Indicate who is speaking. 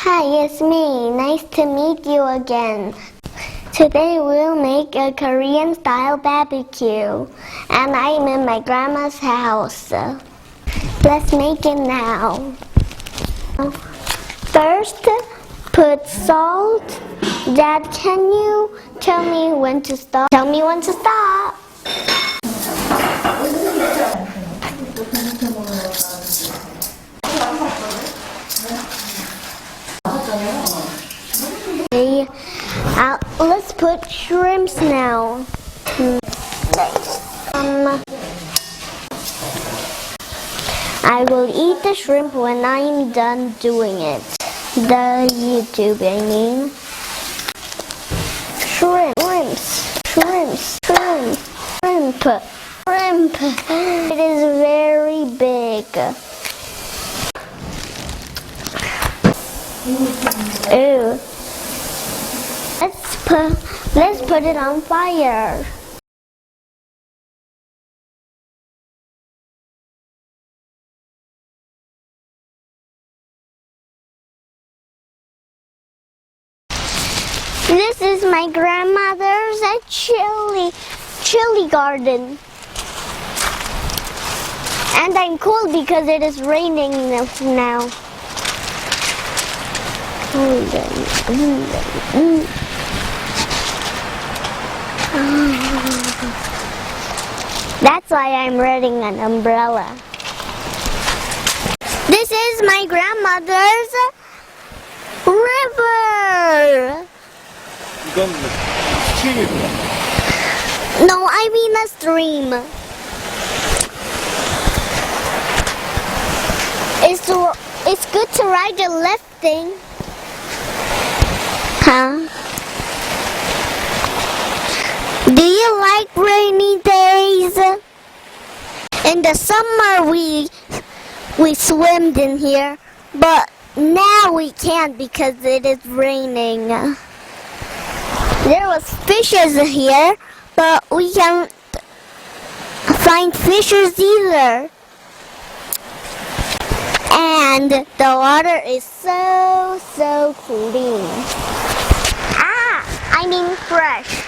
Speaker 1: Hi, it's me. Nice to meet you again. Today we'll make a Korean style barbecue, and I'm in my grandma's house. Let's make it now. First, put salt. Dad, can you tell me when to stop? Tell me when to stop. Okay, let's put shrimps now. I will eat the shrimp when I'm done doing it. The YouTube, I mean. Shrimp. It is very big. Ew. Let's put it on fire. This is my grandmother's chili garden. And I'm cold because it is raining now. That's why I'm wearing an umbrella. This is my grandmother's river.
Speaker 2: 이건 스트림이구나.
Speaker 1: No, I mean a stream. It's good to ride the lifting. Huh? Do you like rainy days? In the summer we swimmed in here, but now we can't because it is raining. There was fishes here, but we can't find fishes either. And the water is so clean. I mean fresh.